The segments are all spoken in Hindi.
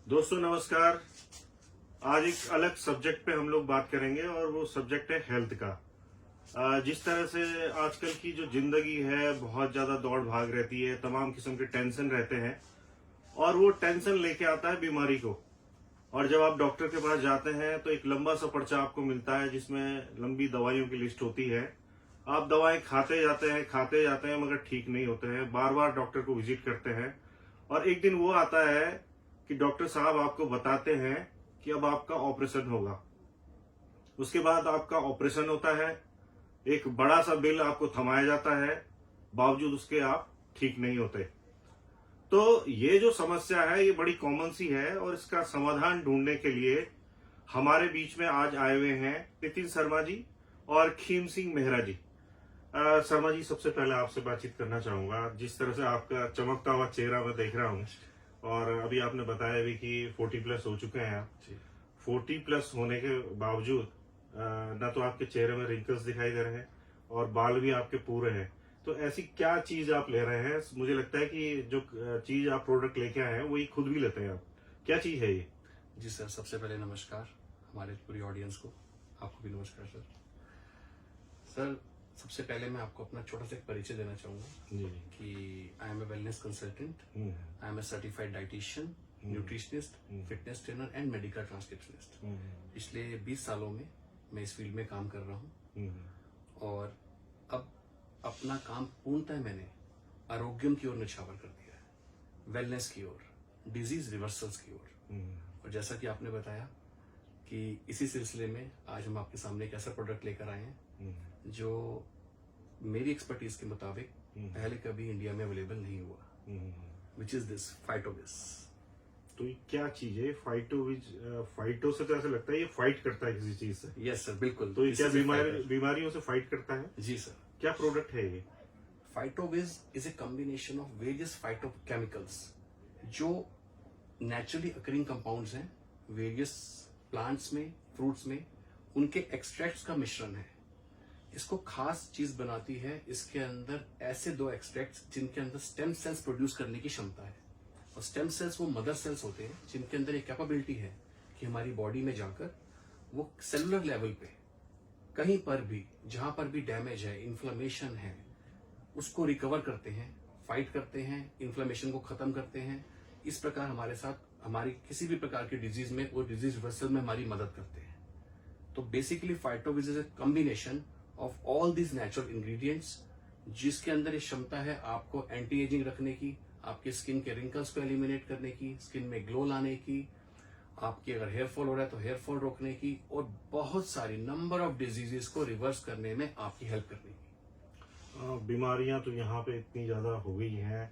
दोस्तों नमस्कार। आज एक अलग सब्जेक्ट पे हम लोग बात करेंगे और वो सब्जेक्ट है हेल्थ का। जिस तरह से आजकल की जो जिंदगी है बहुत ज्यादा दौड़ भाग रहती है, तमाम किस्म के टेंशन रहते हैं और वो टेंशन लेके आता है बीमारी को। और जब आप डॉक्टर के पास जाते हैं तो एक लंबा सा पर्चा आपको मिलता है जिसमें लंबी दवाइयों की लिस्ट होती है। आप दवाएं खाते जाते हैं मगर ठीक नहीं होते हैं, बार बार डॉक्टर को विजिट करते हैं और एक दिन वो आता है कि डॉक्टर साहब आपको बताते हैं कि अब आपका ऑपरेशन होगा। उसके बाद आपका ऑपरेशन होता है, एक बड़ा सा बिल आपको थमाया जाता है, बावजूद उसके आप ठीक नहीं होते। तो ये जो समस्या है ये बड़ी कॉमन सी है और इसका समाधान ढूंढने के लिए हमारे बीच में आज आए हुए हैं नितिन शर्मा जी और खीम सिंह मेहरा जी। शर्मा जी, सबसे पहले आपसे बातचीत करना चाहूंगा। जिस तरह से आपका चमकता हुआ चेहरा मैं देख रहा हूँ और अभी आपने बताया भी कि 40 प्लस हो चुके हैं आप। 40 प्लस होने के बावजूद ना तो आपके चेहरे में रिंकल्स दिखाई दे रहे हैं और बाल भी आपके पूरे हैं। तो ऐसी क्या चीज आप ले रहे हैं? मुझे लगता है कि जो चीज आप प्रोडक्ट लेके आए हैं वही खुद भी लेते हैं आप। क्या चीज है ये? जी सर, सबसे पहले नमस्कार हमारे पूरी ऑडियंस को। आपको भी नमस्कार सर। सर, सबसे पहले मैं आपको अपना छोटा सा एक परिचय देना चाहूंगा कि I am a wellness consultant, I am a certified dietitian, nutritionist, fitness trainer and medical transcriptionist. पिछले 20 सालों में मैं इस फील्ड में काम कर रहा हूँ और अब अपना काम पूर्णतः मैंने आरोग्यम की ओर निछावर कर दिया है, वेलनेस की ओर, डिजीज रिवर्सल्स की ओर। और जैसा कि आपने बताया कि इसी सिलसिले में आज हम आपके सामने एक ऐसा प्रोडक्ट लेकर आए हैं जो मेरी एक्सपर्टीज के मुताबिक पहले कभी इंडिया में अवेलेबल नहीं हुआ, विच इज दिस फाइटोविज। तो ये क्या चीज है फाइटोविज? फाइटो से तो ऐसा लगता है ये फाइट करता है किसी चीज से। यस सर, बिल्कुल। तो ये क्या बीमारियों से फाइट करता है? जी सर। क्या प्रोडक्ट है ये? Phytovis is a combination of various phytochemicals जो नेचुरली अकरिंग कंपाउंड्स हैं वेरियस प्लांट्स में, फ्रूट्स में, उनके एक्सट्रैक्ट्स का मिश्रण है। इसको खास चीज बनाती है इसके अंदर ऐसे 2 एक्सट्रैक्ट्स जिनके अंदर स्टेम सेल्स प्रोड्यूस करने की क्षमता है। और स्टेम सेल्स वो मदर सेल्स होते हैं जिनके अंदर एक कैपेबिलिटी है कि हमारी बॉडी में जाकर वो सेलुलर लेवल पे कहीं पर भी जहां पर भी डैमेज है, इन्फ्लेमेशन है, उसको रिकवर करते हैं, फाइट करते हैं, इन्फ्लेमेशन को खत्म करते हैं। इस प्रकार हमारे साथ हमारी किसी भी प्रकार की डिजीज में वो डिजीज रिवर्सल में हमारी मदद करते हैं। तो basically Phytovis is a combination of all these natural ingredients जिसके अंदर ये क्षमता है आपको एंटी एजिंग रखने की, आपकी स्किन के रिंकल्स को एलिमिनेट करने की, स्किन में ग्लो लाने की, आपकी अगर हेयर फॉल हो रहा है तो हेयर फॉल रोकने की और बहुत सारी नंबर ऑफ डिजीजेस को रिवर्स करने में आपकी हेल्प करने की। बीमारियां तो यहाँ पे इतनी ज्यादा हो गई हैं,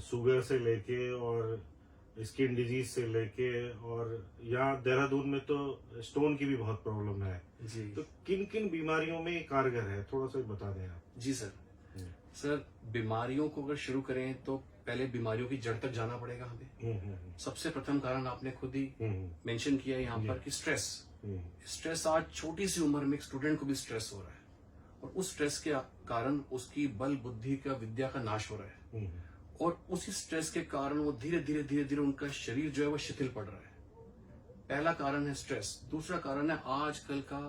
शुगर से लेके और स्किन डिजीज से लेके, और यहाँ देहरादून में तो स्टोन की भी बहुत प्रॉब्लम है जी। तो किन किन बीमारियों में ये कारगर है, थोड़ा सा बता दें आप। जी सर। सर, बीमारियों को अगर शुरू करें तो पहले बीमारियों की जड़ तक जाना पड़ेगा हमें। सबसे प्रथम कारण आपने खुद ही मेंशन किया यहाँ पर कि स्ट्रेस आज छोटी सी उम्र में एक स्टूडेंट को भी स्ट्रेस हो रहा है और उस स्ट्रेस के कारण उसकी बल बुद्धि का विद्या का नाश हो रहा है और उसी स्ट्रेस के कारण वो धीरे धीरे उनका शरीर जो है वो शिथिल पड़ रहा है। पहला कारण है स्ट्रेस। दूसरा कारण है आजकल का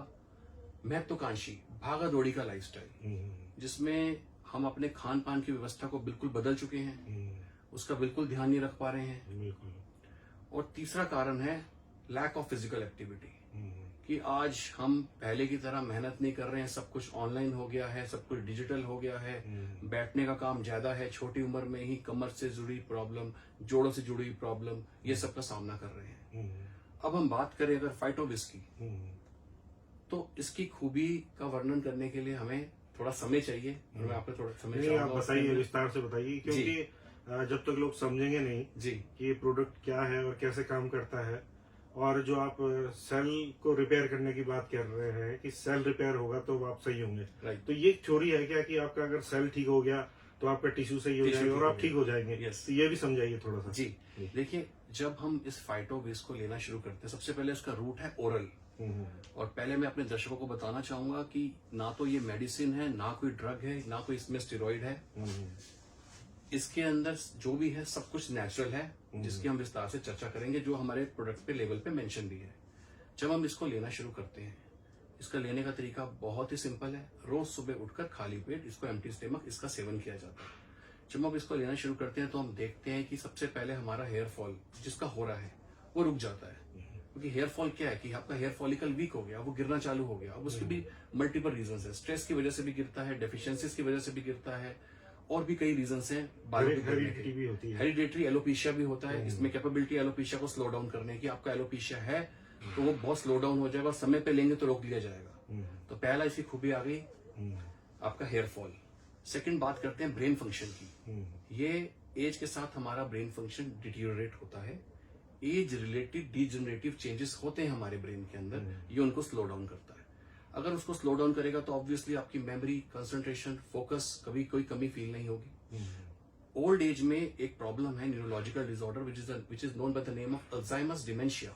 महत्वाकांक्षी भागा दौड़ी का लाइफस्टाइल जिसमें हम अपने खान पान की व्यवस्था को बिल्कुल बदल चुके हैं, उसका बिल्कुल ध्यान नहीं रख पा रहे हैं। और तीसरा कारण है लैक ऑफ फिजिकल एक्टिविटी कि आज हम पहले की तरह मेहनत नहीं कर रहे हैं, सब कुछ ऑनलाइन हो गया है, सब कुछ डिजिटल हो गया है, बैठने का काम ज्यादा है, छोटी उम्र में ही कमर से जुड़ी प्रॉब्लम, जोड़ों से जुड़ी प्रॉब्लम, ये सब का सामना कर रहे हैं। अब हम बात करें अगर फाइटोविज की तो इसकी खूबी का वर्णन करने के लिए हमें थोड़ा समय चाहिए। मैं आपको थोड़ा समय आप बताइए, विस्तार से बताइए, क्योंकि जब तक लोग समझेंगे नहीं जी कि ये प्रोडक्ट क्या है और कैसे काम करता है, और जो आप सेल को रिपेयर करने की बात कर रहे हैं कि सेल रिपेयर होगा तो आप सही होंगे, राइट। तो ये थ्योरी है क्या कि आपका अगर सेल ठीक हो गया तो आपका टिश्यू सही हो जाएगा और आप ठीक हो जाएंगे? तो ये भी समझाइए थोड़ा सा। जी, देखिए, जब हम इस फाइटोविज को लेना शुरू करते हैं सबसे पहले इसका रूट है ओरल। और पहले मैं अपने दर्शकों को बताना चाहूंगा कि ना तो ये मेडिसिन है, ना कोई ड्रग है, ना कोई इसमें स्टेरॉइड है। इसके अंदर जो भी है सब कुछ नेचुरल है, जिसकी हम विस्तार से चर्चा करेंगे, जो हमारे प्रोडक्ट पे लेवल पे मेंशन भी है। जब हम इसको लेना शुरू करते हैं, इसका लेने का तरीका बहुत ही सिंपल है। रोज सुबह उठकर खाली पेट इसको एम्प्टी स्टमक इसका सेवन किया जाता है। जब हम इसको लेना शुरू करते हैं तो हम देखते हैं कि सबसे पहले हमारा हेयर फॉल जिसका हो रहा है वो रुक जाता है। क्योंकि हेयर फॉल क्या है कि आपका हेयर फॉलिकल वीक हो गया, वो गिरना चालू हो गया। अब उसके भी मल्टीपल रीजंस है, स्ट्रेस की वजह से भी गिरता है, डेफिशिएंसीज की वजह से भी गिरता है, और भी कई रीजंस हैं। हेरिडिटी भी होती है, हेरिडेटरी एलोपेशिया भी होता है। इसमें कैपेबिलिटी एलोपेशिया को स्लो डाउन करने की, आपका एलोपेशिया है तो वो बहुत स्लो डाउन हो जाएगा, समय पे लेंगे तो रोक दिया जाएगा। तो पहला इसकी खूबी आ गई आपका हेयर फॉल। सेकंड बात करते हैं ब्रेन फंक्शन की। ये एज के साथ हमारा ब्रेन फंक्शन डिटीरियोरेट होता है। एज रिलेटेड डिजेनरेटिव चेंजेस होते हैं हमारे ब्रेन के अंदर, ये उनको स्लो डाउन करता है। अगर उसको स्लो डाउन करेगा तो ऑब्वियसली आपकी मेमोरी, कंसंट्रेशन, फोकस कभी कोई कमी फील नहीं होगी। ओल्ड एज में एक प्रॉब्लम है neurological disorder which is known by the name of Alzheimer's dementia,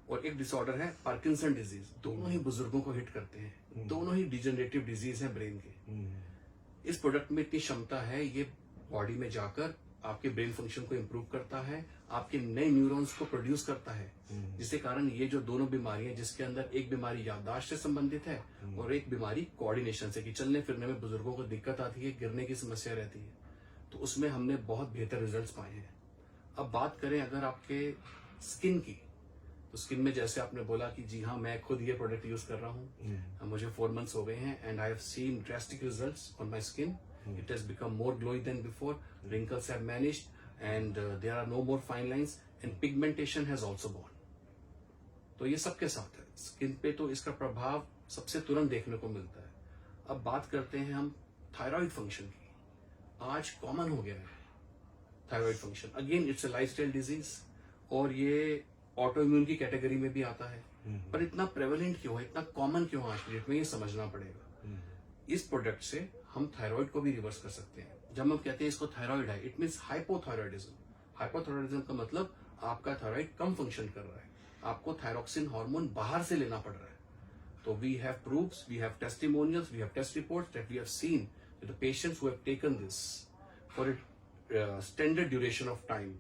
और एक डिसऑर्डर है पार्किंसन डिजीज। दोनों ही बुजुर्गों को हिट करते हैं, दोनों ही डिजेनरेटिव डिजीज है ब्रेन के। इस प्रोडक्ट में इतनी क्षमता है, ये बॉडी में जाकर आपके ब्रेन फंक्शन को इम्प्रूव करता है, आपके नए न्यूरॉन्स को प्रोड्यूस करता है, जिसके कारण ये जो दोनों बीमारियां, जिसके अंदर एक बीमारी याददाश्त से संबंधित है और एक बीमारी कोऑर्डिनेशन से, कि चलने फिरने में बुजुर्गों को दिक्कत आती है, गिरने की समस्या रहती है, तो उसमें हमने बहुत बेहतर रिजल्ट्स पाए हैं। अब बात करें अगर आपके स्किन की, तो स्किन में जैसे आपने बोला कि जी हाँ मैं खुद ये प्रोडक्ट यूज कर रहा हूँ, मुझे 4 मंथ्स हो गए हैं and I have seen drastic results on my skin. It has become more glowy than before. Wrinkles have vanished, and there are no more fine lines, and pigmentation has also gone. तो ये सबके साथ है। स्किन पे तो इसका प्रभाव सबसे तुरंत देखने को मिलता है। अब बात करते हैं हम थायराइड फंक्शन की। आज कॉमन हो गया है thyroid function. Again it's a lifestyle disease, और ये ऑटो इम्यून की कैटेगरी में भी आता है। पर इतना प्रेवलेंट क्यों है, इतना कॉमन क्यों है आज की डेट में, ये समझना पड़ेगा। इस प्रोडक्ट से हम थायराइड को भी रिवर्स कर सकते हैं। जब हम कहते हैं इसको थायराइड है, इट मीन्स हाइपोथायराइडिज्म। हाइपोथायराइडिज्म का मतलब आपका थायराइड कम फंक्शन कर रहा है, आपको थायरोक्सिन हार्मोन बाहर से लेना पड़ रहा है। तो we have proofs, we have testimonials, we have test reports that we have seen the patients who have taken this for a standard duration of time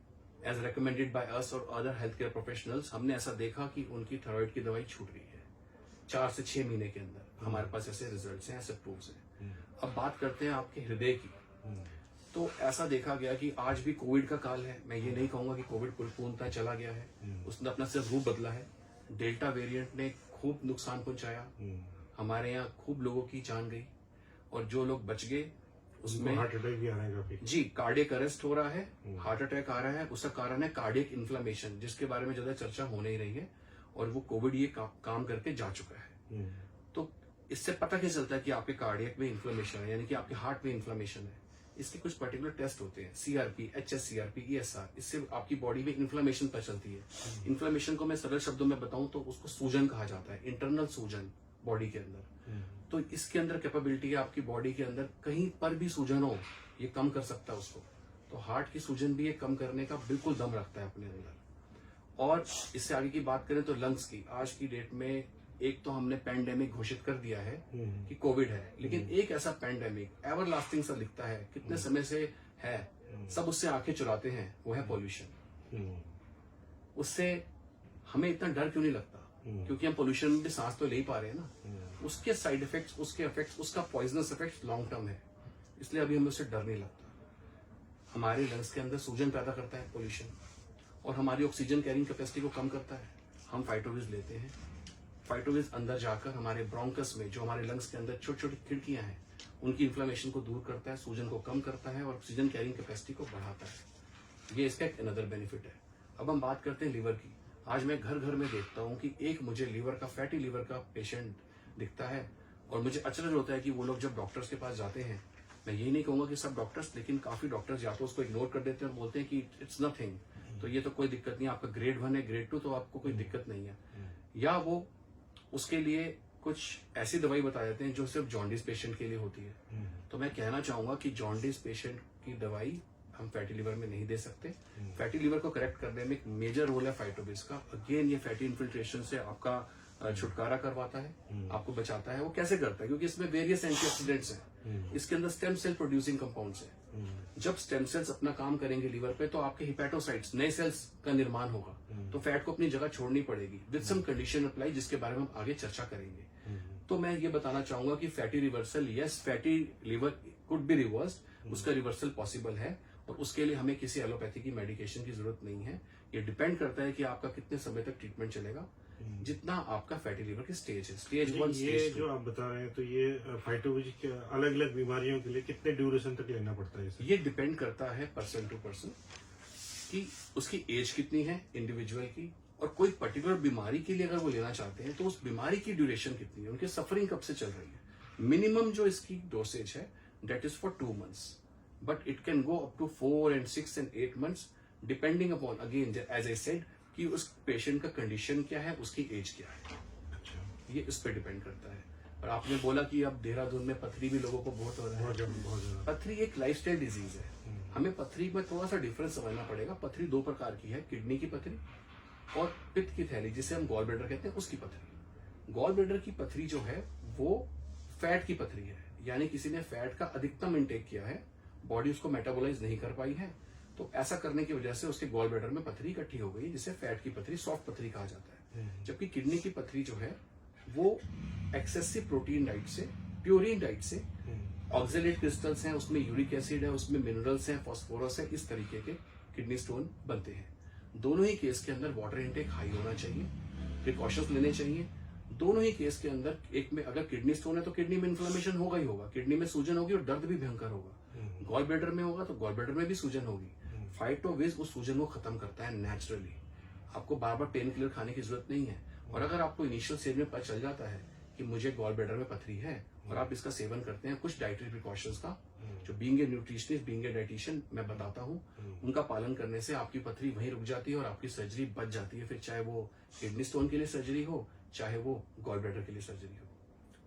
as recommended by us और अदर हेल्थ केयर प्रोफेशनल्स। हमने ऐसा देखा कि उनकी थायराइड की दवाई छूट रही है 4 से 6 महीने के अंदर। हमारे पास ऐसे रिजल्ट्स हैं, ऐसे प्रूफ्स हैं। अब बात करते हैं आपके हृदय की। तो ऐसा देखा गया कि आज भी कोविड का काल है। मैं ये नहीं कहूंगा कि कोविड पूर्णतः चला गया है, उसने अपना सिर्फ रूप बदला है। डेल्टा वेरिएंट ने खूब नुकसान पहुंचाया, हमारे यहाँ खूब लोगों की जान गई, और जो लोग बच गए उसमें हार्ट अटैक भी आने का जी कार्डियक अरेस्ट हो रहा है, हार्ट अटैक आ रहा है। उसका कारण है कार्डियक इन्फ्लेमेशन, जिसके बारे में ज्यादा चर्चा हो नहीं रही है, और वो कोविड ये काम करके जा चुका है। तो इससे पता क्या चलता है कि आपके कार्डियक में इन्फ्लेमेशन है, यानी कि आपके हार्ट में इन्फ्लेमेशन है। इसके कुछ पर्टिकुलर टेस्ट होते हैं, सीआरपी, HSCRP, ESR। इससे आपकी बॉडी में इन्फ्लेमेशन पता चलती है। इन्फ्लेमेशन को मैं सरल शब्दों में बताऊं तो उसको सूजन कहा जाता है, इंटरनल सूजन बॉडी के अंदर। तो इसके अंदर कैपेबिलिटी है आपकी बॉडी के अंदर कहीं पर भी सूजन हो, ये कम कर सकता है उसको। तो हार्ट की सूजन भी ये कम करने का बिल्कुल दम रखता है अपने अंदर। और इससे आगे की बात करें तो लंग्स की, आज की डेट में एक तो हमने पैंडेमिक घोषित कर दिया है कि कोविड है, लेकिन एक ऐसा पैंडेमिक एवर लास्टिंग सा दिखता है, कितने समय से है, सब उससे आंखें चुराते हैं, वो है पॉल्यूशन। उससे हमें इतना डर क्यों नहीं लगता, क्योंकि हम पॉल्यूशन में भी सांस तो ले ही पा रहे हैं ना। उसके साइड इफेक्ट्स, उसके इफेक्ट्स, उसका पॉइजनस इफेक्ट लॉन्ग टर्म है, इसलिए अभी हमें उससे डर नहीं लगता। हमारे लंग्स के अंदर सूजन पैदा करता है पॉल्यूशन, और हमारी ऑक्सीजन कैरिंग कैपेसिटी को कम करता है। हम फाइटोविज लेते हैं, फाइटोविज अंदर जाकर हमारे ब्रोंकस में, जो हमारे लंग्स के अंदर छोटी छोटी खिड़कियां हैं, उनकी इन्फ्लेमेशन को दूर करता है, सूजन को कम करता है, और ऑक्सीजन कैरिंग कैपेसिटी को बढ़ाता है। ये इसका एक अनदर बेनिफिट है। अब हम बात करते हैं लीवर की। आज मैं घर घर में देखता हूँ कि एक मुझे लीवर का, फैटी लीवर का पेशेंट दिखता है, और मुझे अचरज होता है कि वो लोग जब डॉक्टर्स के पास जाते हैं, मैं यही नहीं कहूंगा कि सब डॉक्टर्स, लेकिन काफी डॉक्टर्स या तो उसको इग्नोर कर देते हैं और बोलते हैं कि इट्स नथिंग, तो ये तो कोई दिक्कत नहीं, आपका ग्रेड 1 है, ग्रेड 2 तो आपको कोई दिक्कत नहीं है। या वो उसके लिए कुछ ऐसी दवाई बता देते हैं जो सिर्फ जॉन्डिस पेशेंट के लिए होती है। तो मैं कहना चाहूंगा कि जॉन्डिस पेशेंट की दवाई हम फैटी लिवर में नहीं दे सकते। फैटी लिवर को करेक्ट करने में एक मेजर रोल है फाइटोविज का। अगेन ये फैटी इन्फिल्ट्रेशन से आपका छुटकारा करवाता है, आपको बचाता है। वो कैसे करता है? क्योंकि इसमें वेरियस एंटीऑक्सीडेंट्स हैं, इसके अंदर स्टेम सेल प्रोड्यूसिंग कंपाउंड्स हैं। जब स्टेम सेल्स अपना काम करेंगे लीवर पे, तो आपके हिपैटोसाइट्स, नए सेल्स का निर्माण होगा, तो फैट को अपनी जगह छोड़नी पड़ेगी विद सम कंडीशन अप्लाई, जिसके बारे में हम आगे चर्चा करेंगे। तो मैं ये बताना चाहूंगा कि fatty reversal, yes fatty liver could be reversed, उसका रिवर्सल पॉसिबल है, और उसके लिए हमें किसी एलोपैथी की मेडिकेशन की जरूरत नहीं है। ये डिपेंड करता है कि आपका कितने समय तक ट्रीटमेंट चलेगा, जितना आपका फैटी लिवर की स्टेज है, स्टेज 1, ये स्टेज 2। जो आप बता रहे हैं, तो ये फाइटोलॉजी के अलग अलग बीमारियों के लिए कितने ड्यूरेशन तक लेना पड़ता है इसे? ये डिपेंड करता है पर्सन टू पर्सन कि उसकी एज कितनी है इंडिविजुअल की, और कोई पर्टिकुलर बीमारी के लिए अगर वो लेना चाहते हैं तो उस बीमारी की ड्यूरेशन कितनी है, उनकी सफरिंग कब से चल रही है। मिनिमम जो इसकी डोसेज है that is for 2 months, but it can go up to 4 and 6 and 8 months depending upon, again as I said, कि उस पेशेंट का कंडीशन क्या है, उसकी एज क्या है। अच्छा, ये इस पे डिपेंड करता है। और आपने बोला कि अब देहरादून में पथरी भी लोगों को बहुत हो रहा है। बहुत ज्यादा। पथरी एक लाइफस्टाइल डिजीज है, हमें पथरी में थोड़ा सा डिफरेंस समझना पड़ेगा। पथरी 2 प्रकार की है, किडनी की पथरी और पित्त की थैली, जिसे हम गॉल ब्लैडर कहते हैं, उसकी पथरी। गॉल ब्लैडर की पथरी जो है वो फैट की पथरी है, यानी किसी ने फैट का अधिकतम इंटेक किया है, बॉडी उसको मेटाबोलाइज नहीं कर पाई है, तो ऐसा करने की वजह से उसके गॉल ब्लैडर में पथरी इकट्ठी हो गई, जिसे फैट की पथरी, सॉफ्ट पथरी कहा जाता है। जबकि किडनी की पथरी जो है वो एक्सेसिव प्रोटीन डाइट से, प्योरीन डाइट से, ऑक्सलेट क्रिस्टल्स हैं उसमें, यूरिक एसिड है उसमें, मिनरल्स हैं, फास्फोरस है, इस तरीके के किडनी स्टोन बनते हैं। दोनों ही केस के अंदर वाटर इनटेक हाई होना चाहिए, प्रिकॉशंस लेने चाहिए। दोनों ही केस के अंदर, एक में अगर किडनी स्टोन है तो किडनी में इन्फ्लेमेशन होगा ही होगा, किडनी में सूजन होगी और दर्द भी भयंकर होगा। गॉल ब्लैडर में होगा तो गॉल ब्लैडर में भी सूजन होगी। फाइटोविज उस सूजन को खत्म करता है नेचुरली, आपको बार बार पेन किलर खाने की जरूरत नहीं है। और अगर आपको इनिशियल स्टेज में पता चल जाता है कि मुझे गॉल ब्लैडर में पथरी है और आप इसका सेवन करते हैं, कुछ डाइटरी प्रिकॉशंस का, जो being a nutritionist, being a dietitian मैं बताता हूँ, उनका पालन करने से आपकी पथरी वहीं रुक जाती है और आपकी सर्जरी बच जाती है। फिर चाहे वो किडनी स्टोन के लिए सर्जरी हो, चाहे वो गॉल ब्लैडर के लिए सर्जरी हो।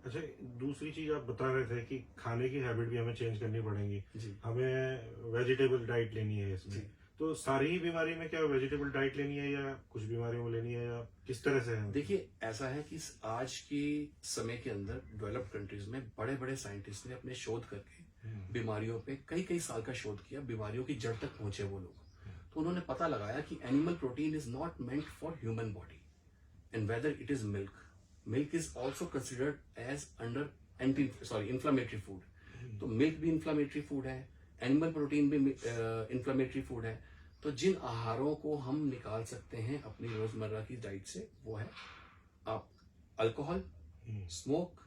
अच्छा, दूसरी चीज आप बता रहे थे कि खाने की हैबिट भी हमें चेंज करनी पड़ेगी जी। हमें वेजिटेबल डाइट लेनी है इसमें। तो सारी ही बीमारी में क्या वेजिटेबल डाइट लेनी है, या कुछ बीमारियों में लेनी है, या किस तरह से है? देखिए, ऐसा है कि आज के समय के अंदर डेवलप्ड कंट्रीज में बड़े बड़े साइंटिस्ट ने अपने शोध करके बीमारियों पे कई साल का शोध किया, बीमारियों की जड़ तक पहुंचे वो लोग। तो उन्होंने पता लगाया कि animal protein is not meant for human body, and whether it is milk is also considered as under inflammatory food. तो मिल्क भी इंफ्लामेटरी फूड है, एनिमल प्रोटीन भी इंफ्लामेटरी फूड है। तो जिन आहारों को हम निकाल सकते हैं अपनी रोजमर्रा की डाइट से, वो है आप अल्कोहल, स्मोक,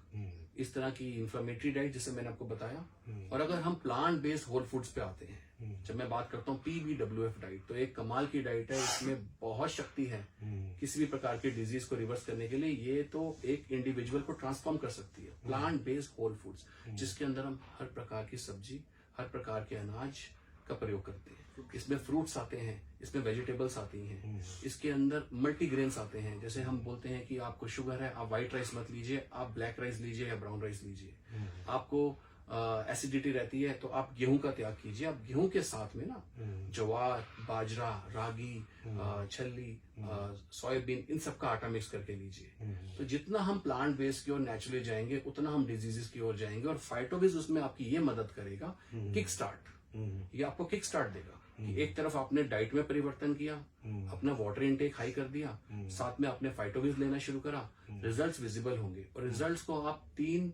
इस तरह की इंफ्लामेटरी डाइट जिसे मैंने आपको बताया। और अगर हम प्लांट बेस्ड होल फूड्स पे आते हैं, जब मैं बात करता हूँ PBWF डाइट, तो एक कमाल की डाइट है, इसमें बहुत शक्ति है किसी भी प्रकार की डिजीज को रिवर्स करने के लिए। ये तो एक इंडिविजुअल को ट्रांसफॉर्म कर सकती है। प्लांट बेस्ड होल फूड्स, जिसके अंदर हम हर प्रकार की सब्जी, हर प्रकार के अनाज का प्रयोग करते हैं। इसमें फ्रूट्स आते हैं, इसमें वेजिटेबल्स आती हैं, इसके अंदर मल्टीग्रेन्स आते हैं। जैसे हम बोलते हैं कि आपको शुगर है, आप व्हाइट राइस मत लीजिए, आप ब्लैक राइस लीजिए या ब्राउन राइस लीजिए। आपको एसिडिटी रहती है तो आप गेहूं का त्याग कीजिए, आप गेहूं के साथ में ना ज्वार, बाजरा, रागी, छल्ली, सोयाबीन, इन सब का आटा मिक्स करके लीजिए। तो जितना हम प्लांट बेस्ड की ओर नेचुरली जाएंगे, उतना हम डिजीजेस की ओर जाएंगे। और फाइटोविज उसमें आपकी ये मदद करेगा, किक स्टार्ट, ये आपको किक स्टार्ट देगा कि एक तरफ आपने डाइट में परिवर्तन किया, अपना वाटर इनटेक हाई कर दिया, साथ में आपने फाइटोविज लेना शुरू करा, रिजल्ट्स विजिबल होंगे। और रिजल्ट्स को आप 3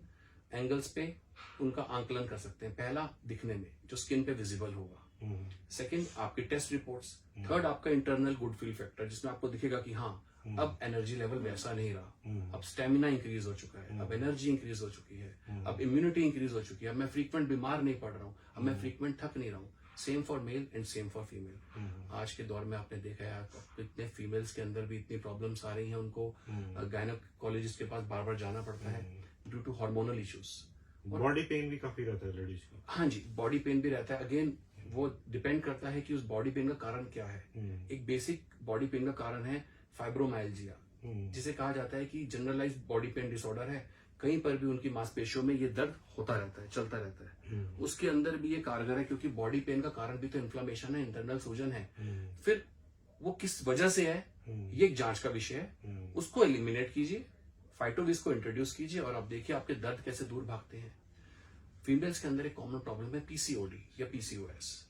एंगल्स पे उनका आंकलन कर सकते हैं। पहला, दिखने में, जो स्किन पे विजिबल होगा। सेकंड, आपकी टेस्ट रिपोर्ट्स। थर्ड, आपका इंटरनल गुड फील फैक्टर, जिसमें आपको दिखेगा कि हाँ, अब एनर्जी लेवल वैसा नहीं रहा, अब स्टेमिना इंक्रीज हो चुका है, अब एनर्जी इंक्रीज हो चुकी है, अब इम्यूनिटी इंक्रीज हो चुकी है, अब मैं फ्रीक्वेंट बीमार नहीं पड़ रहा हूँ, अब मैं फ्रीक्वेंट थक नहीं रहा हूँ। Same for male and same for female. आज के दौर में आपने देखा है इतने फीमेल्स के अंदर भी इतनी प्रॉब्लम्स आ रही हैं, उनको गायनेकोलॉजिस्ट के पास बार बार जाना पड़ता है due to hormonal issues. Body pain भी काफी रहता है लेडीज को। हाँ जी, बॉडी पेन भी रहता है। अगेन वो डिपेंड करता है कि उस बॉडी पेन का कारण क्या है। एक बेसिक बॉडी पेन का कारण है फाइब्रोमाइल्जिया, जिसे कहा जाता है कि जनरलाइज्ड बॉडी पेन डिसऑर्डर है। कहीं पर भी उनकी मांसपेशियों में ये दर्द होता रहता है, चलता रहता है। उसके अंदर भी ये कारगर है, क्योंकि बॉडी पेन का कारण भी तो इन्फ्लेमेशन है, इंटरनल सूजन है। फिर वो किस वजह से है, ये एक जांच का विषय है। उसको एलिमिनेट कीजिए, फाइटोविस को इंट्रोड्यूस कीजिए और आप देखिए आपके दर्द कैसे दूर भागते हैं। फीमेल्स के अंदर एक कॉमन प्रॉब्लम है पीसीओडी या पीसीओएस,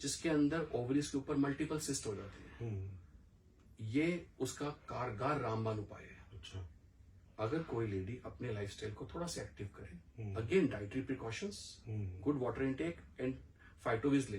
जिसके अंदर ओवरीज के ऊपर मल्टीपल सिस्ट हो जाते हैं। ये उसका कारगर रामबाण उपाय है। अच्छा। अगर कोई लेडी अपने लाइफस्टाइल को थोड़ा सा एक्टिव करे, again dietary precautions, good water intake and Phytovis ले,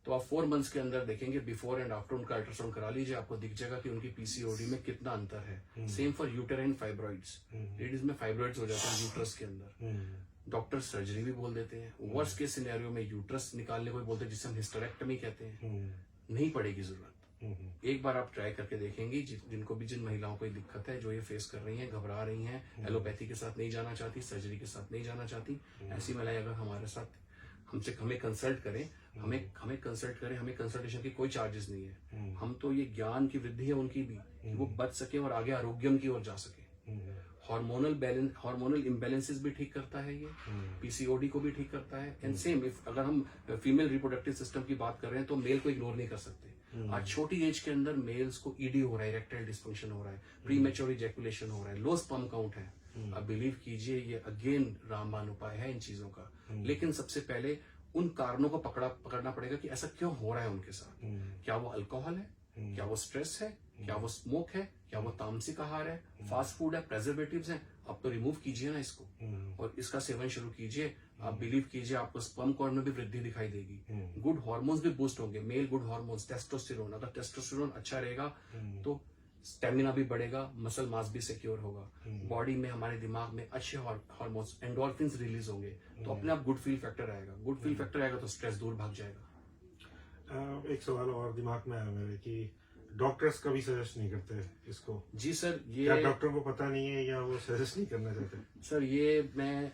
तो आप 4 मंथ्स के अंदर देखेंगे बिफोर एंड आफ्टर उनका अल्ट्रासाउंड करा लीजिए, आपको दिख जाएगा कि उनकी पीसीओडी में कितना अंतर है। Same for uterine fibroids, ladies में फाइब्रॉइड्स हो जाते हैं यूट्रस के अंदर, डॉक्टर सर्जरी भी बोल देते हैं। वर्स्ट के सिनेरियो में यूट्रस निकालने को भी बोलते हैं, जिसे हम हिस्टेरेक्टमी कहते हैं। नहीं पड़ेगी जरूरत। एक बार आप ट्राई करके देखेंगे, जिनको भी, जिन महिलाओं को ये दिक्कत है, जो ये फेस कर रही हैं, घबरा रही हैं, एलोपैथी के साथ नहीं जाना चाहती, सर्जरी के साथ नहीं जाना चाहती, ऐसी महिलाएं अगर हमारे साथ हमें कंसल्ट करें, हमें कंसल्ट करें, हमें कंसल्टेशन की कोई चार्जेस नहीं है। हम तो ये ज्ञान की वृद्धि है उनकी भी, कि वो बच सके और आगे आरोग्यम की ओर जा सके। हार्मोनल इम्बैलेंसेस भी ठीक करता है ये, पीसीओडी को भी ठीक करता है। एंड सेम अगर हम फीमेल रिप्रोडक्टिव सिस्टम की बात कर रहे हैं तो मेल को इग्नोर नहीं कर सकते। आज छोटी एज के अंदर मेल्स को ईडी हो रहा है, इरेक्टाइल डिस्फंक्शन हो रहा है, प्रीमेच्योर इजैकुलेशन हो रहा है, लो स्पर्म काउंट है। अब बिलीव कीजिए ये अगेन रामबाण उपाय है इन चीजों का। लेकिन सबसे पहले उन कारणों को पकड़ना पड़ेगा कि ऐसा क्यों हो रहा है उनके साथ। क्या वो अल्कोहल है, क्या वो स्ट्रेस है, क्या वो स्मोक है, क्या वो तामसिक आहार है, फास्ट फूड है, प्रेजर्वेटिव्स हैं। अब तो रिमूव कीजिए ना इसको और इसका सेवन शुरू कीजिए। आप बिलीव कीजिए आपको स्पर्म काउंट में भी वृद्धि दिखाई देगी, गुड हार्मोन्स भी बूस्ट होंगे, मेल गुड हार्मोन्स, टेस्टोस्टेरोन। अगर टेस्टोस्टेरोन अच्छा रहेगा तो स्टेमिना भी बढ़ेगा, मसल मास भी सिक्योर होगा, बॉडी में, हमारे दिमाग में अच्छे हार्मोन्स, एंडोर्फिन्स रिलीज होंगे, तो अपने आप गुड फील फैक्टर आएगा। गुड फील फैक्टर आएगा तो स्ट्रेस दूर भाग जाएगा। एक सवाल और दिमाग में आया मेरे कि डॉक्टर्स कभी सजेस्ट नहीं करते इसको। जी सर, ये क्या डॉक्टरों को पता नहीं है या वो सजेस्ट नहीं करना चाहते? सर ये मैं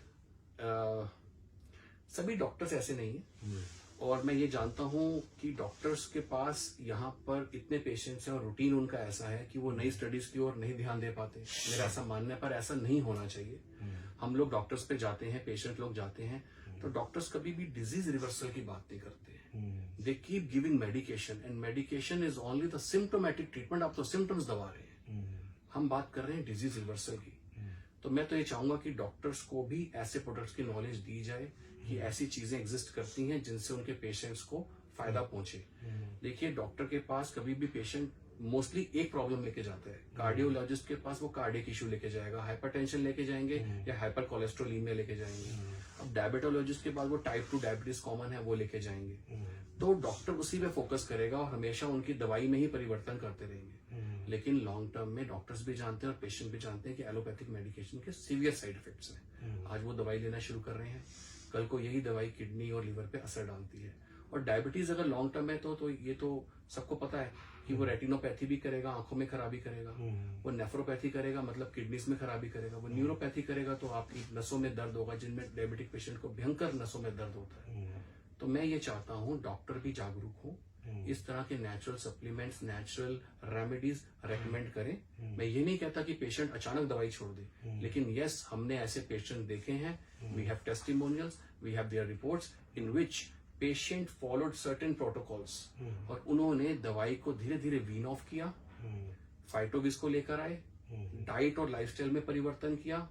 सभी डॉक्टर्स ऐसे नहीं है, और मैं ये जानता हूँ कि डॉक्टर्स के पास यहाँ पर इतने पेशेंट्स हैं और रूटीन उनका ऐसा है कि वो नई स्टडीज की ओर नहीं ध्यान दे पाते। मेरा ऐसा मानने पर ऐसा नहीं होना चाहिए। हम लोग डॉक्टर्स पे जाते हैं, पेशेंट लोग जाते हैं, तो डॉक्टर्स कभी भी डिजीज रिवर्सल की बात नहीं करते हैं। They keep giving medication and medication is only the symptomatic treatment. आप तो सिम्टम्स दबा रहे हैं, हम बात कर रहे हैं डिजीज रिवर्सल की। तो मैं तो ये चाहूंगा कि डॉक्टर्स को भी ऐसे प्रोडक्ट्स की नॉलेज दी जाए कि ऐसी चीजें एग्जिस्ट करती हैं जिनसे उनके पेशेंट्स को फायदा पहुंचे। देखिए, डॉक्टर के पास कभी भी पेशेंट मोस्टली एक प्रॉब्लम लेके जाता है। कार्डियोलॉजिस्ट के पास वो कार्डियक इशू लेके जाएगा, हाइपरटेंशन लेके जाएंगे या हाइपर कोलेस्ट्रोलीमिया लेके जाएंगे। अब डायबिटोलॉजिस्ट के पास वो टाइप 2 डायबिटीज कॉमन है, वो लेके जाएंगे। तो डॉक्टर उसी पे फोकस करेगा और हमेशा उनकी दवाई में ही परिवर्तन करते रहेंगे। लेकिन लॉन्ग टर्म में डॉक्टर्स भी जानते हैं और पेशेंट भी जानते हैं कि एलोपैथिक मेडिकेशन के सीवियर साइड इफेक्ट्स हैं। आज वो दवाई लेना शुरू कर रहे हैं, कल को यही दवाई किडनी और लिवर पे असर डालती है। और डायबिटीज अगर लॉन्ग टर्म है तो ये तो सबको पता है कि वो रेटिनोपैथी भी करेगा, आंखों में खराबी करेगा, वो नेफ्रोपैथी करेगा मतलब किडनीज में खराबी करेगा, वो न्यूरोपैथी करेगा तो आपकी नसों में दर्द होगा, जिनमें डायबिटिक पेशेंट को भयंकर नसों में दर्द होता है। तो मैं ये चाहता हूँ डॉक्टर भी जागरूक हो, इस तरह के natural supplements, natural remedies recommend करें। मैं ये नहीं कहता कि पेशेंट अचानक दवाई छोड़ दे, लेकिन यस, हमने ऐसे पेशेंट देखे हैं, we have testimonials, we have their reports in which patient followed certain protocols और उन्होंने दवाई को धीरे धीरे वीन ऑफ किया, फाइटोविस को लेकर आए, डाइट और लाइफस्टाइल में परिवर्तन किया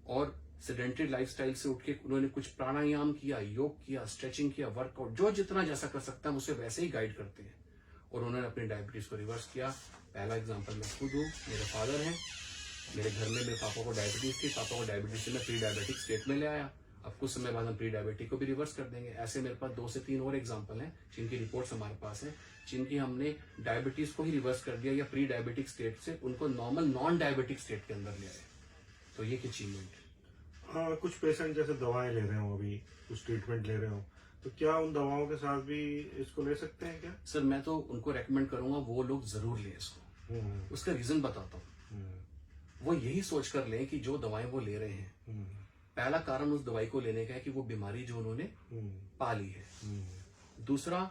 और सेडेंटरी लाइफस्टाइल से उठ के उन्होंने कुछ प्राणायाम किया, योग किया, स्ट्रेचिंग किया, वर्कआउट, जो जितना जैसा कर सकता है उसे वैसे ही गाइड करते हैं और उन्होंने अपनी डायबिटीज को रिवर्स किया। पहला एग्जांपल मैं खुद हूँ, मेरे फादर हैं, मेरे घर में मेरे पापा को डायबिटीज थी, पापा को डायबिटीज से मैं प्री डायबिटिक स्टेट में ले आया। अब कुछ समय बाद हम प्री डायबिटिक को भी रिवर्स कर देंगे। ऐसे मेरे पास 2 से 3 और एग्जांपल हैं जिनकी रिपोर्ट्स हमारे पास है, जिनकी हमने डायबिटीज को ही रिवर्स कर दिया या प्री डायबिटिक स्टेट से उनको नॉर्मल नॉन डायबिटिक स्टेट के अंदर ले आए। तो ये अचीवमेंट है। कुछ पेशेंट जैसे दवाएं ले रहे हो, अभी कुछ ट्रीटमेंट ले रहे हो, तो क्या उन दवाओं के साथ भी इसको ले सकते हैं क्या? सर मैं तो उनको रेकमेंड करूंगा वो लोग जरूर लें इसको। उसका रीजन बताता हूँ। वो यही सोच कर लें कि जो दवाएं वो ले रहे हैं, पहला कारण उस दवाई को लेने का है कि वो बीमारी जो उन्होंने पा ली है। दूसरा,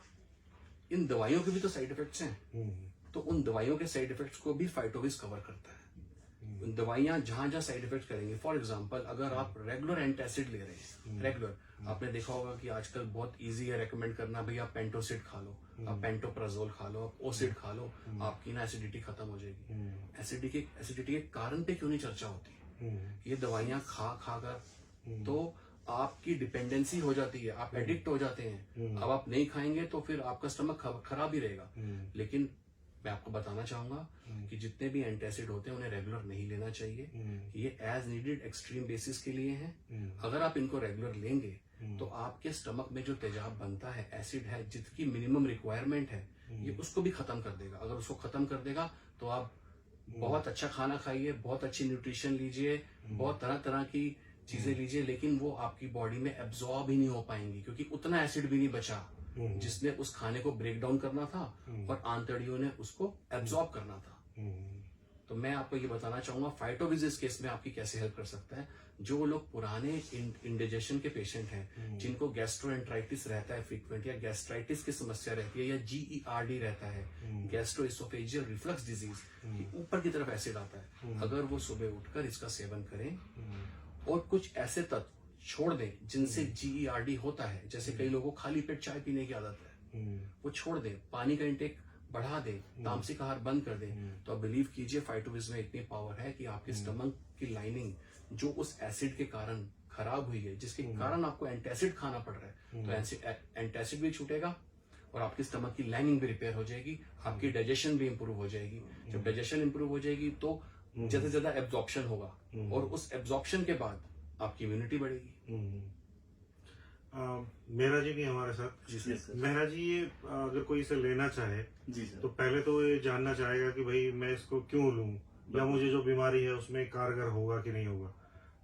इन दवाइयों के भी तो साइड इफेक्ट्स हैं, तो उन दवाइयों के साइड इफेक्ट्स को भी फाइटोविस कवर करता है। दवाइयां जहां जहां साइड इफेक्ट करेंगे, फॉर एग्जांपल अगर आप रेगुलर एंटासिड ले रहे हैं, रेगुलर, आपने देखा होगा कि आजकल बहुत इजी है रेकमेंड करना, भाई आप पेंटोसिड खा लो, आप पेंटोप्राजोल खा लो, आप ओसिड खा लो, आपकी ना एसिडिटी खत्म हो जाएगी। एसिडिटी के कारण पे क्यों नहीं चर्चा होती? ये दवाइयां खा खाकर तो आपकी डिपेंडेंसी हो जाती है, आप एडिक्ट हो जाते हैं। अब आप नहीं खाएंगे तो फिर आपका स्टमक खराब ही रहेगा। लेकिन मैं आपको बताना चाहूंगा कि जितने भी एंटासिड होते हैं उन्हें रेगुलर नहीं लेना चाहिए। ये एज नीडेड एक्सट्रीम बेसिस के लिए हैं। अगर आप इनको रेगुलर लेंगे तो आपके स्टमक में जो तेजाब बनता है, एसिड है, जिसकी मिनिमम रिक्वायरमेंट है, ये उसको भी खत्म कर देगा। अगर उसको खत्म कर देगा तो आप बहुत अच्छा खाना खाइए, बहुत अच्छी न्यूट्रिशन लीजिए, बहुत तरह तरह की चीजें लीजिए, लेकिन वो आपकी बॉडी में एब्जॉर्ब ही नहीं हो पाएंगी, क्योंकि उतना एसिड भी नहीं बचा जिसने उस खाने को ब्रेक डाउन करना था और आंतड़ियों ने उसको एब्जॉर्ब करना था। तो मैं आपको ये बताना चाहूंगा फाइटोविज इस केस में आपकी कैसे हेल्प कर सकता है। जो लोग पुराने इंडिजेशन के पेशेंट हैं, जिनको गैस्ट्रोएंट्राइटिस रहता है फ्रीक्वेंट, या गैस्ट्राइटिस की समस्या रहती है, या GERD रहता है, गैस्ट्रोइसोफेजियल रिफ्लक्स डिजीज, ऊपर की तरफ एसिड आता है, अगर वो सुबह उठकर इसका सेवन करें और कुछ ऐसे तत्व छोड़ दें जिनसे GERD होता है, जैसे कई लोगों को खाली पेट चाय पीने की आदत है, वो छोड़ दें, पानी का इंटेक बढ़ा दें, तामसिक आहार बंद कर दें, तो आप बिलीव कीजिए फाइटोविज में इतनी पावर है कि आपके स्टमक की लाइनिंग जो उस एसिड के कारण खराब हुई है, जिसके कारण आपको एंटासिड खाना पड़ रहा है, तो एंटासिड भी छूटेगा और आपकी स्टमक की लाइनिंग भी रिपेयर हो जाएगी, आपकी डाइजेशन भी इंप्रूव हो जाएगी। जब डाइजेशन इंप्रूव हो जाएगी तो ज्यादा से ज्यादा एब्जॉर्प्शन होगा, और उस एब्जॉर्प्शन के बाद आपकी इम्यूनिटी बढ़ेगी। मेहरा जी भी हमारे साथ। जी सर। मेहरा जी, ये अगर कोई इसे लेना चाहे जी सर। तो पहले तो ये जानना चाहेगा कि भाई मैं इसको क्यों लूं, या मुझे जो बीमारी है उसमें कारगर होगा कि नहीं होगा।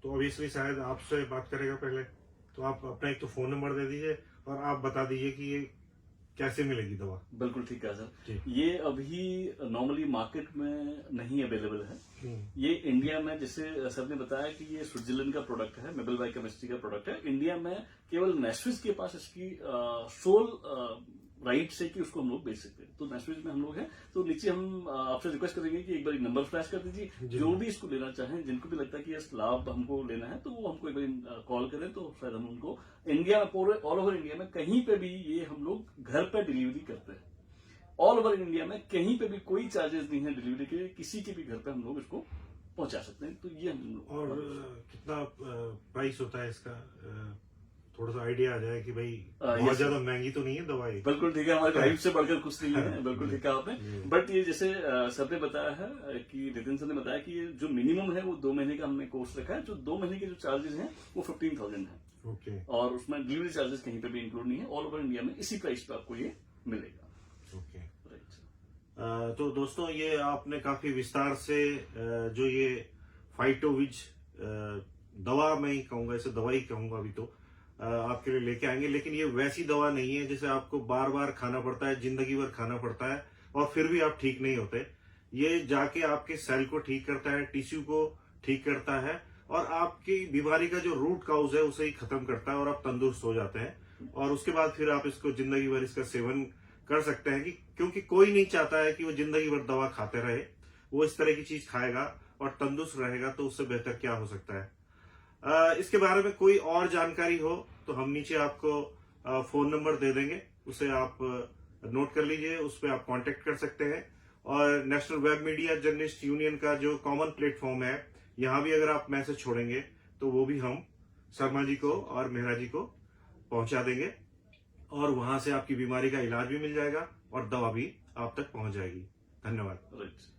तो ऑब्वियसली शायद आपसे बात करेगा पहले, तो आप अपना एक तो फोन नंबर दे दीजिए और आप बता दीजिए कि ये कैसे मिलेगी दवा। बिल्कुल ठीक है सर। ये अभी नॉर्मली मार्केट में नहीं अवेलेबल है। ये इंडिया में, जैसे सर ने बताया कि ये स्विट्जरलैंड का प्रोडक्ट है, मेबल बायोकेमिस्ट्री का प्रोडक्ट है। इंडिया में केवल नेस्विस के पास इसकी सोल राइट है कि उसको हम लोग बेच सकते हैं। तो नेस्विस में हम लोग हैं। तो नीचे हम आपसे रिक्वेस्ट करेंगे कि एक बार नंबर फ्लैश कर दीजिए। जो भी इसको लेना चाहें, जिनको भी लगता है कि इस लाभ हमको लेना है, तो वो हमको एक बार कॉल करें, तो शायद हम उनको इंडिया में, पूरे ऑल ओवर इंडिया में कहीं पे भी ये हम लोग घर पे डिलीवरी करते हैं। ऑल ओवर इंडिया में कहीं पे भी कोई चार्जेस नहीं है डिलीवरी के, किसी के भी घर पे हम लोग इसको पहुंचा सकते हैं। तो ये हम लोग। और कितना प्राइस होता है इसका, थोड़ा सा आइडिया आ जाए कि भाई बहुत ज्यादा महंगी तो नहीं है दवाई। बिल्कुल ठीक है, हमारे लाइफ से बढ़कर कुछ नहीं है। बिल्कुल ठीक है आपने। बट ये जैसे सर ने बताया है कि नितिन सर ने बताया कि ये जो मिनिमम है वो 2 महीने का हमने कोर्स रखा है। जो 2 महीने के जो चार्जेस हैं वो 15,000 है। ओके। और उसमें डिलीवरी चार्जेस कहीं पे भी इंक्लूड नहीं है। ऑल ओवर इंडिया में इसी प्राइस पे आपको ये मिलेगा। Okay, right. तो दोस्तों, ये आपने काफी विस्तार से जो ये फाइटोविज दवा, मैं ही कहूंगा, इसे दवा ही कहूंगा अभी तो, आपके लिए लेके आएंगे। लेकिन ये वैसी दवा नहीं है जिसे आपको बार बार खाना पड़ता है, जिंदगी भर खाना पड़ता है और फिर भी आप ठीक नहीं होते। ये जाके आपके सेल को ठीक करता है, टिश्यू को ठीक करता है, और आपकी बीमारी का जो रूट काउज है उसे ही खत्म करता है, और आप तंदुरुस्त हो जाते हैं। और उसके बाद फिर आप इसको जिंदगी भर इसका सेवन कर सकते हैं, क्योंकि कोई नहीं चाहता है कि वो जिंदगी भर दवा खाते रहे। वो इस तरह की चीज खाएगा और तंदुरुस्त रहेगा, तो उससे बेहतर क्या हो सकता है। इसके बारे में कोई और जानकारी हो तो हम नीचे आपको फोन नंबर दे देंगे, उसे आप नोट कर लीजिए, उस पर आप कांटेक्ट कर सकते हैं। और national web media journalist union का जो कॉमन प्लेटफॉर्म है, यहाँ भी अगर आप मैसेज छोड़ेंगे तो वो भी हम शर्मा जी को और मेहरा जी को पहुंचा देंगे, और वहां से आपकी बीमारी का इलाज भी मिल जाएगा और दवा भी आप तक पहुंच जाएगी। धन्यवाद। राइट।